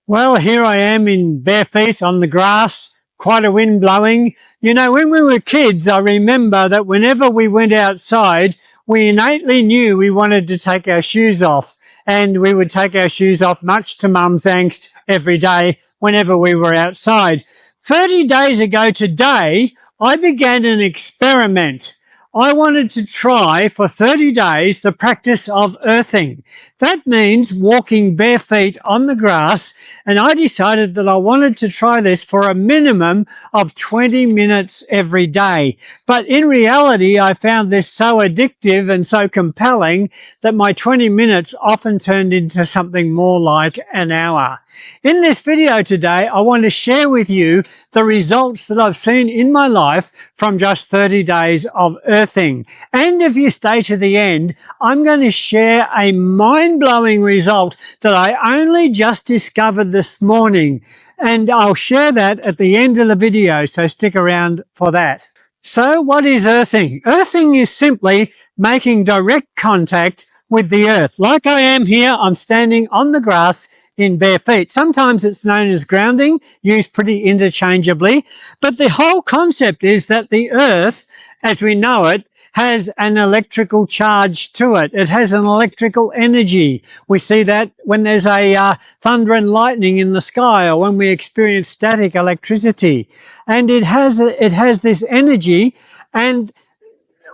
Well, here I am in bare feet on the grass, quite a wind blowing. You know, when we were kids, I remember that whenever we went outside, we innately knew we wanted to take our shoes off. And we would take our shoes off, much to Mum's angst, every day whenever we were outside. 30 days ago today, I began an experiment. I wanted to try for 30 days the practice of earthing. That means walking bare feet on the grass, and I decided that I wanted to try this for a minimum of 20 minutes every day. But in reality, I found this so addictive and so compelling that my 20 minutes often turned into something more like an hour. In this video today, I want to share with you the results that I've seen in my life from just 30 days of earthing. And if you stay to the end, I'm going to share a mind-blowing result that I only just discovered this morning. And I'll share that at the end of the video, so stick around for that. So what is earthing? Earthing is simply making direct contact with the earth. Like I am here, I'm standing on the grass in bare feet. Sometimes it's known as grounding, used pretty interchangeably. But the whole concept is that the earth, as we know it, has an electrical charge to it. It has an electrical energy. We see that when there's a thunder and lightning in the sky, or when we experience static electricity. And it has this energy, and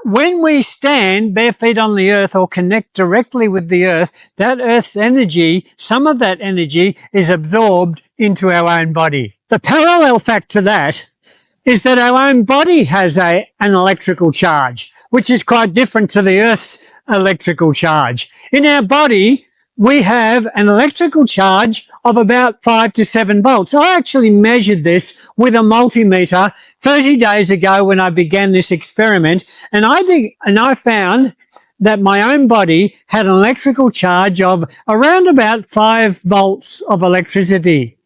when we stand bare feet on the earth or connect directly with the earth, that earth's energy, some of that energy is absorbed into our own body. The parallel fact to that is that our own body has an electrical charge, which is quite different to the earth's electrical charge. In our body, we have an electrical charge of about 5 to 7 volts. I actually measured this with a multimeter 30 days ago when I began this experiment, and I found that my own body had an electrical charge of around about 5 volts of electricity.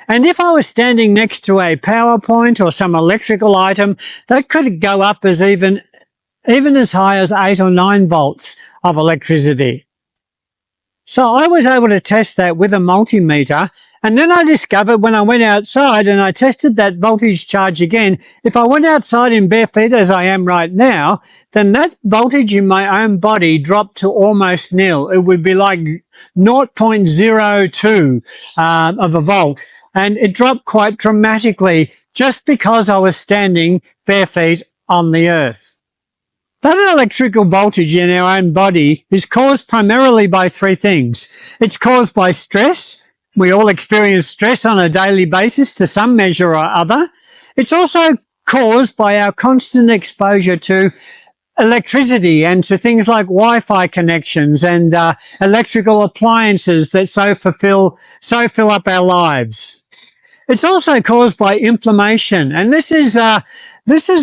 And if I was standing next to a power point or some electrical item, that could go up as even as high as 8 or 9 volts of electricity. So I was able to test that with a multimeter, and then I discovered when I went outside and I tested that voltage charge again, if I went outside in bare feet as I am right now, then that voltage in my own body dropped to almost nil. It would be like 0.02 of a volt, and it dropped quite dramatically just because I was standing bare feet on the earth. That electrical voltage in our own body is caused primarily by 3 things. It's caused by stress. We all experience stress on a daily basis to some measure or other. It's also caused by our constant exposure to electricity and to things like Wi-Fi connections and electrical appliances that so fill up our lives. It's also caused by inflammation, and this is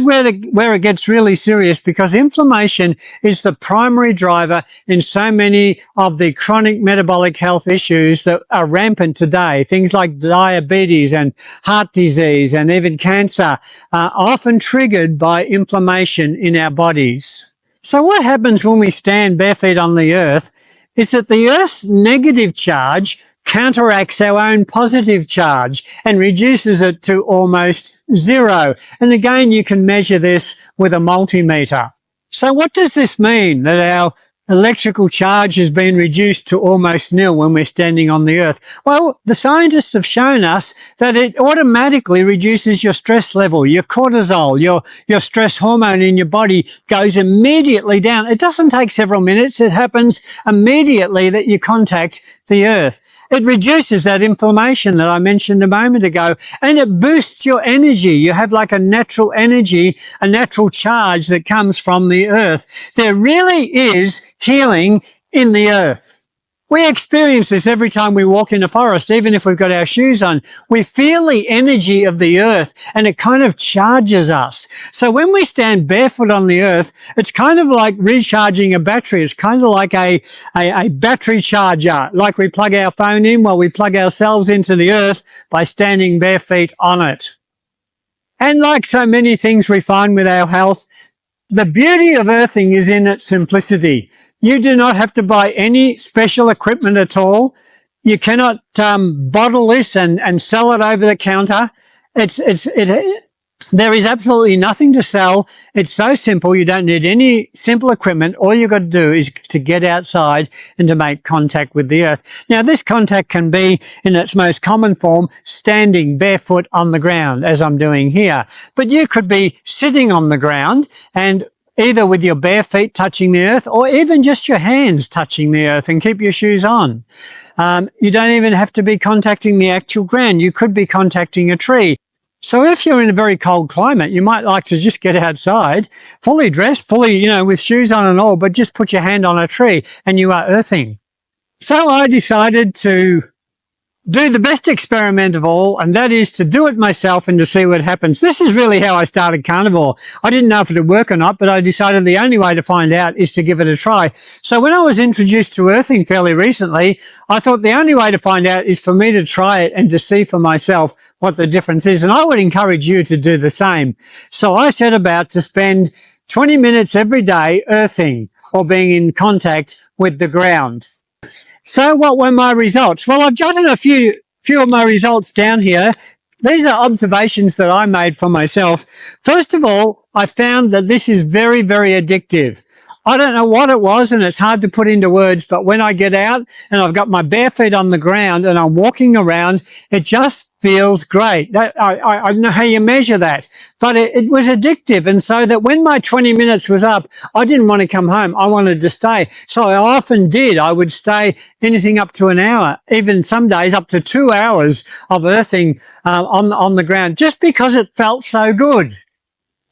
where it gets really serious, because inflammation is the primary driver in so many of the chronic metabolic health issues that are rampant today. Things like diabetes and heart disease and even cancer are often triggered by inflammation in our bodies. So what happens when we stand bare feet on the earth is that the earth's negative charge counteracts our own positive charge and reduces it to almost 0. And again, you can measure this with a multimeter. So what does this mean, that our electrical charge has been reduced to almost nil when we're standing on the earth? Well, the scientists have shown us that it automatically reduces your stress level. Your cortisol, your stress hormone in your body goes immediately down. It doesn't take several minutes. It happens immediately that you contact the earth. It reduces that inflammation that I mentioned a moment ago, and it boosts your energy. You have like a natural energy, a natural charge that comes from the earth. There really is healing in the earth. We experience this every time we walk in the forest, even if we've got our shoes on. We feel the energy of the earth, and it kind of charges us. So when we stand barefoot on the earth, it's kind of like recharging a battery. It's kind of like a battery charger, like we plug our phone in. Well, we plug ourselves into the earth by standing bare feet on it. And like so many things we find with our health, the beauty of earthing is in its simplicity. You do not have to buy any special equipment at all. You cannot bottle this and sell it over the counter. There is absolutely nothing to sell. It's so simple. You don't need any simple equipment. All you've got to do is to get outside and to make contact with the earth. Now, this contact can be, in its most common form, standing barefoot on the ground, as I'm doing here. But you could be sitting on the ground and either with your bare feet touching the earth or even just your hands touching the earth, and keep your shoes on. You don't even have to be contacting the actual ground. You could be contacting a tree. So if you're in a very cold climate, you might like to just get outside, fully dressed, with shoes on and all, but just put your hand on a tree and you are earthing. So I decided to do the best experiment of all, and that is to do it myself and to see what happens. This is really how I started carnivore. I didn't know if it would work or not, but I decided the only way to find out is to give it a try. So when I was introduced to earthing fairly recently, I thought the only way to find out is for me to try it and to see for myself what the difference is. And I would encourage you to do the same. So I set about to spend 20 minutes every day earthing or being in contact with the ground. So what were my results? Well, I've jotted a few of my results down here. These are observations that I made for myself. First of all, I found that this is very, very addictive. I don't know what it was, and it's hard to put into words, but when I get out and I've got my bare feet on the ground and I'm walking around, it just feels great. I don't know how you measure that, but it was addictive. And so that when my 20 minutes was up, I didn't want to come home. I wanted to stay. So I often did. I would stay anything up to an hour, even some days up to 2 hours of earthing on the ground, just because it felt so good.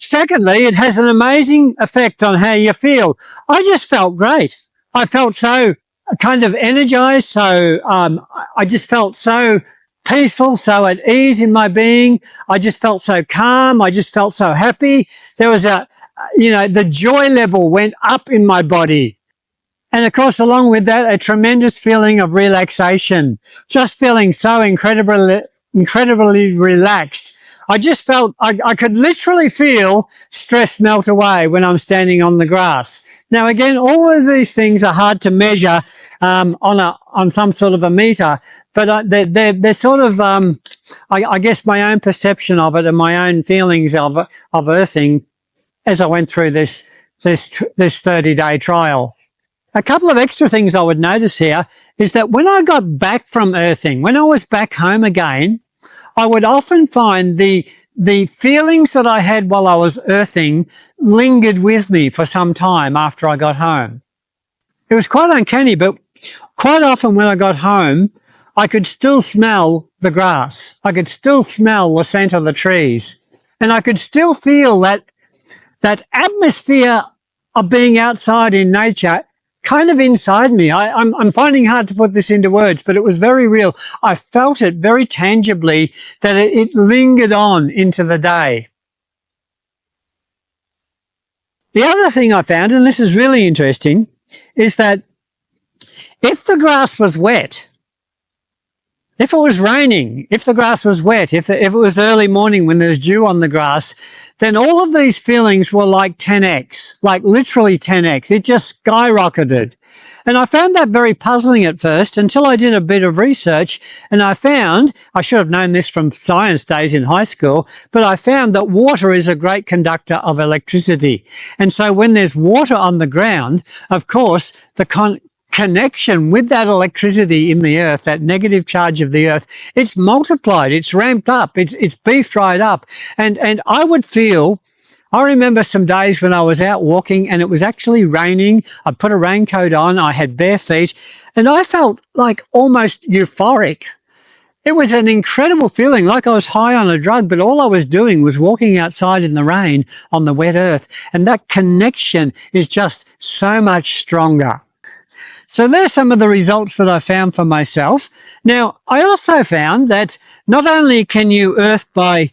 Secondly, it has an amazing effect on how you feel. I just felt great. I felt so kind of energized. So I just felt so peaceful, so at ease in my being. I just felt so calm. I just felt so happy. There was the joy level went up in my body. And of course, along with that, a tremendous feeling of relaxation, just feeling so incredibly relaxed. I just felt I could literally feel stress melt away when I'm standing on the grass. Now, again, all of these things are hard to measure on some sort of a meter, but they're sort of I guess my own perception of it and my own feelings of earthing as I went through this 30-day trial. A couple of extra things I would notice here is that when I got back from earthing, when I was back home again, I would often find the feelings that I had while I was earthing lingered with me for some time after I got home. It was quite uncanny, but quite often when I got home, I could still smell the grass. I could still smell the scent of the trees. And I could still feel that atmosphere of being outside in nature kind of inside me. I'm finding hard to put this into words, but it was very real. I felt it very tangibly that it lingered on into the day. The other thing I found, and this is really interesting, is that if the grass was wet, if it was raining, if the grass was wet, if it was early morning when there's dew on the grass, then all of these feelings were like 10x, like literally 10x. It just skyrocketed. And I found that very puzzling at first until I did a bit of research, and I found, I should have known this from science days in high school, but I found that water is a great conductor of electricity. And so when there's water on the ground, of course, the connection with that electricity in the earth, that negative charge of the earth, it's multiplied, it's ramped up, it's beefed right up. And I would feel, I remember some days when I was out walking and it was actually raining. I put a raincoat on, I had bare feet, and I felt like almost euphoric. It was an incredible feeling, like I was high on a drug, but all I was doing was walking outside in the rain on the wet earth. And that connection is just so much stronger. So there's some of the results that I found for myself. Now, I also found that not only can you earth by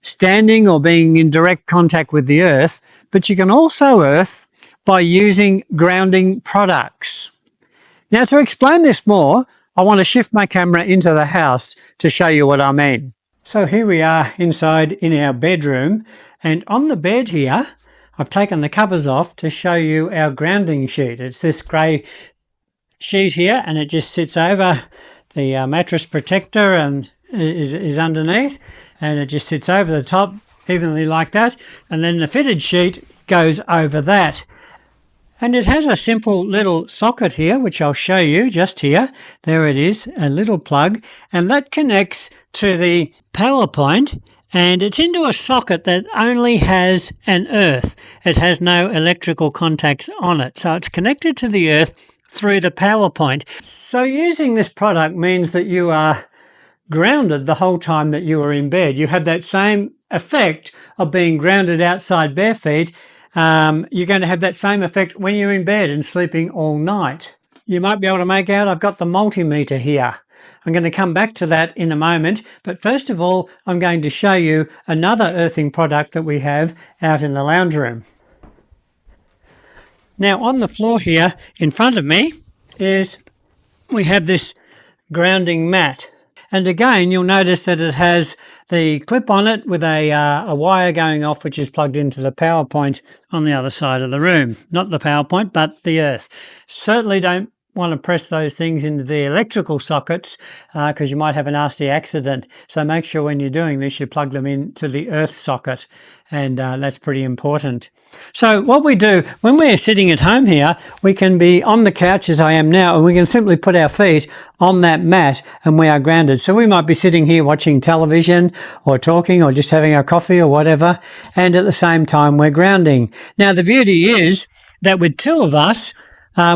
standing or being in direct contact with the earth, but you can also earth by using grounding products. Now, to explain this more, I want to shift my camera into the house to show you what I mean. So here we are inside in our bedroom, and on the bed here, I've taken the covers off to show you our grounding sheet. It's this grey sheet here, and it just sits over the mattress protector and is underneath, and it just sits over the top evenly like that, and then the fitted sheet goes over that. And it has a simple little socket here, which I'll show you just here. There it is, a little plug, and that connects to the power point, and it's into a socket that only has an earth. It has no electrical contacts on it, so it's connected to the earth through the power point. So using this product means that you are grounded the whole time that you are in bed. You have that same effect of being grounded outside bare feet. You're going to have that same effect when you're in bed and sleeping all night. You might be able to make out I've got the multimeter here. I'm going to come back to that in a moment, but first of all, I'm going to show you another earthing product that we have out in the lounge room. Now on the floor here in front of me we have this grounding mat. And again, you'll notice that it has the clip on it with a wire going off, which is plugged into the power point on the other side of the room. Not the power point, but the earth. Certainly don't want to press those things into the electrical sockets because you might have a nasty accident. So make sure when you're doing this, you plug them into the earth socket, and that's pretty important. So what we do when we're sitting at home here, we can be on the couch as I am now, and we can simply put our feet on that mat and we are grounded. So we might be sitting here watching television or talking or just having our coffee or whatever, and at the same time we're grounding. Now the beauty is that with two of us,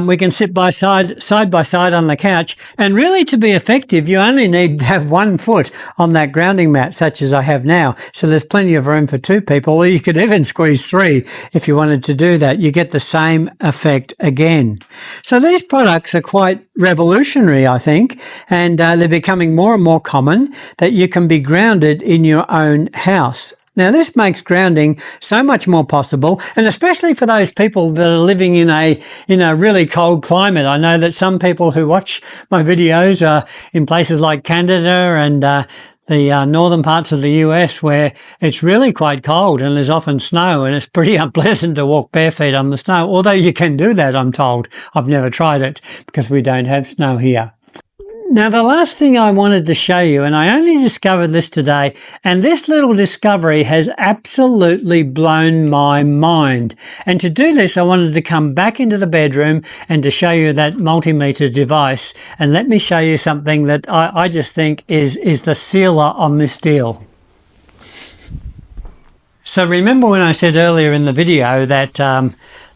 we can sit side by side on the couch, and really to be effective you only need to have 1 foot on that grounding mat, such as I have now. So there's plenty of room for 2 people, or you could even squeeze 3 if you wanted to do that. You get the same effect again. So these products are quite revolutionary, I think, and they're becoming more and more common, that you can be grounded in your own house. Now, this makes grounding so much more possible, and especially for those people that are living in a really cold climate. I know that some people who watch my videos are in places like Canada and the northern parts of the US, where it's really quite cold and there's often snow, and it's pretty unpleasant to walk barefoot on the snow. Although you can do that, I'm told. I've never tried it because we don't have snow here. Now, the last thing I wanted to show you, and I only discovered this today, and this little discovery has absolutely blown my mind. And to do this, I wanted to come back into the bedroom and to show you that multimeter device. And let me show you something that I just think is the sealer on this deal. So remember when I said earlier in the video that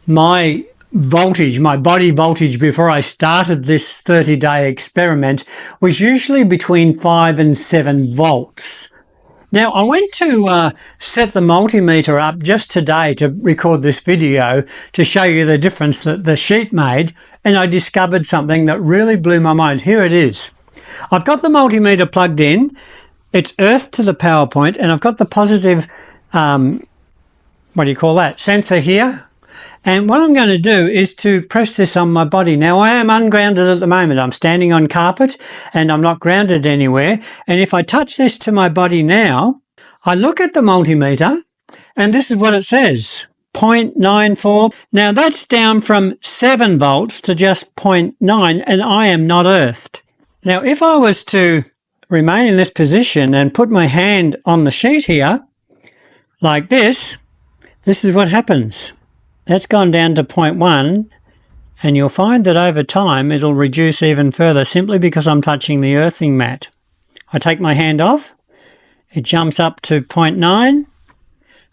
my body voltage before I started this 30-day experiment was usually between 5 and 7 volts. Now, I went to set the multimeter up just today to record this video to show you the difference that the sheet made, and I discovered something that really blew my mind. Here it is. I've got the multimeter plugged in. It's earthed to the power point, and I've got the positive, sensor here. And what I'm going to do is to press this on my body. Now, I am ungrounded at the moment. I'm standing on carpet and I'm not grounded anywhere. And if I touch this to my body now, I look at the multimeter and this is what it says, 0.94. Now, that's down from 7 volts to just 0.9, and I am not earthed. Now, if I was to remain in this position and put my hand on the sheet here, like this is what happens. That's gone down to 0.1, and you'll find that over time it'll reduce even further simply because I'm touching the earthing mat. I take my hand off, it jumps up to 0.9,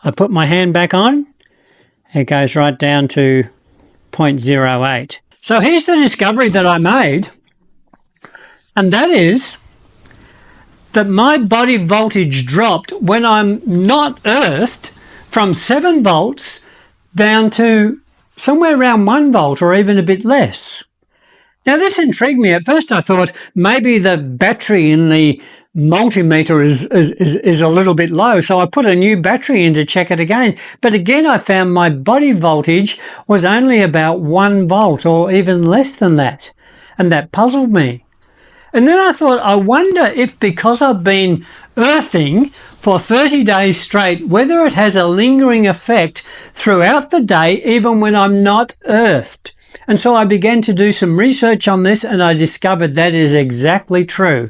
I put my hand back on, it goes right down to 0.08. So here's the discovery that I made, and that is that my body voltage dropped when I'm not earthed from 7 volts down to somewhere around 1 volt or even a bit less. Now, this intrigued me. At first I thought maybe the battery in the multimeter is a little bit low, so I put a new battery in to check it again. But again, I found my body voltage was only about 1 volt or even less than that, and that puzzled me. And then I thought, I wonder if because I've been earthing for 30 days straight, whether it has a lingering effect throughout the day, even when I'm not earthed. And so I began to do some research on this, and I discovered that is exactly true.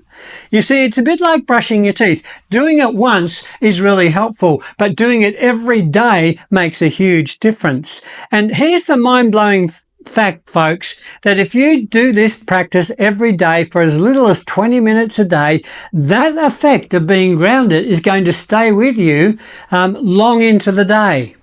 You see, it's a bit like brushing your teeth. Doing it once is really helpful, but doing it every day makes a huge difference. And here's the mind-blowing fact, folks, that if you do this practice every day for as little as 20 minutes a day, that effect of being grounded is going to stay with you long into the day.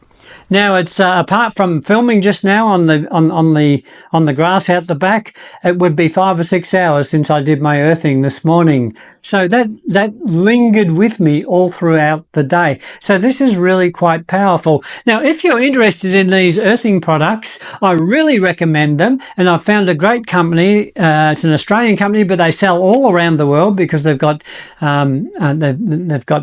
Now, it's apart from filming just now on the grass out the back, it would be 5 or 6 hours since I did my earthing this morning. So that lingered with me all throughout the day. So this is really quite powerful. Now, if you're interested in these earthing products, I really recommend them. And I've found a great company. It's an Australian company, but they sell all around the world because they've got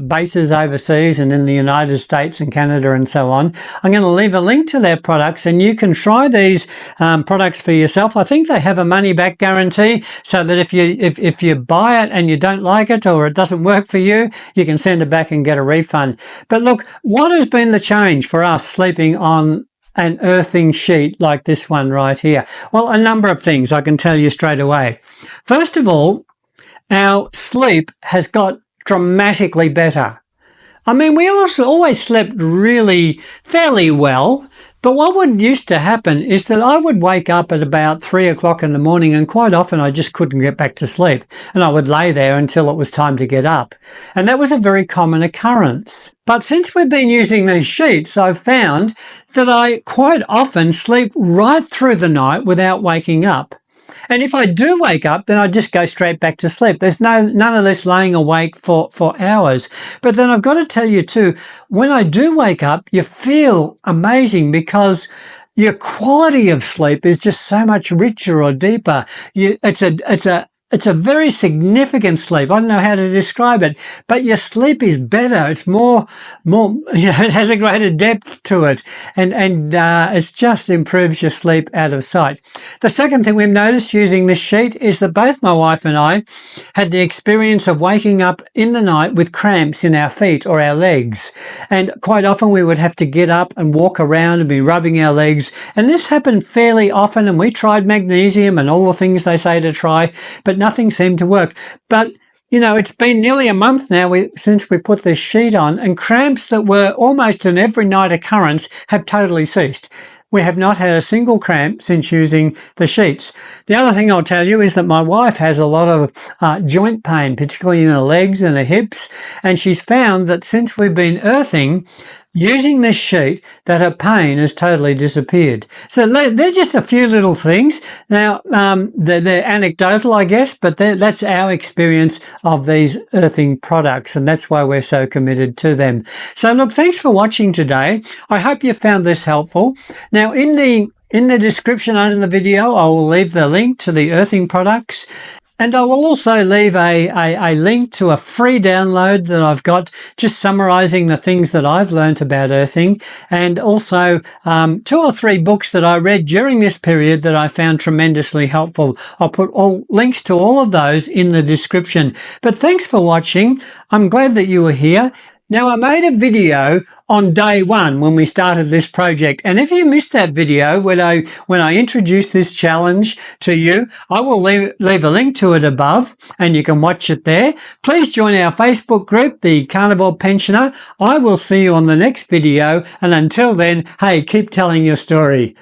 bases overseas and in the United States and Canada and so on. I'm going to leave a link to their products, and you can try these products for yourself. I think they have a money back guarantee, so that if you buy it and you don't like it or it doesn't work for you, you can send it back and get a refund. But look, what has been the change for us sleeping on an earthing sheet like this one right here? Well, a number of things I can tell you straight away. First of all, our sleep has got dramatically better. I mean, we also always slept really fairly well, but what would used to happen is that I would wake up at about 3 o'clock in the morning, and quite often I just couldn't get back to sleep, and I would lay there until it was time to get up. And that was a very common occurrence. But since we've been using these sheets, I've found that I quite often sleep right through the night without waking up. And if I do wake up, then I just go straight back to sleep. There's none of this laying awake for hours. But then I've got to tell you too, when I do wake up, you feel amazing because your quality of sleep is just so much richer or deeper. It's a very significant sleep. I don't know how to describe it, but your sleep is better. It's more, it has a greater depth to it, and it just improves your sleep out of sight. The second thing we've noticed using this sheet is that both my wife and I had the experience of waking up in the night with cramps in our feet or our legs. And quite often we would have to get up and walk around and be rubbing our legs. And this happened fairly often, and we tried magnesium and all the things they say to try, but nothing seemed to work. But, you know, it's been nearly a month now since we put this sheet on, and cramps that were almost an every night occurrence have totally ceased. We have not had a single cramp since using the sheets. The other thing I'll tell you is that my wife has a lot of joint pain, particularly in her legs and her hips, and she's found that since we've been earthing, using this sheet, that her pain has totally disappeared. So they're just a few little things. Now, they're anecdotal, I guess, but that's our experience of these earthing products, and that's why we're so committed to them. So look, thanks for watching today. I hope you found this helpful. Now, in the description under the video, I will leave the link to the earthing products. And I will also leave a link to a free download that I've got, just summarizing the things that I've learnt about earthing, and also 2 or 3 books that I read during this period that I found tremendously helpful. I'll put all links to all of those in the description. But thanks for watching. I'm glad that you were here. Now, I made a video on day 1 when we started this project, and if you missed that video when I introduced this challenge to you, I will leave a link to it above, and you can watch it there. Please join our Facebook group, the Carnivore Pensioner. I will see you on the next video, and until then, hey, keep telling your story.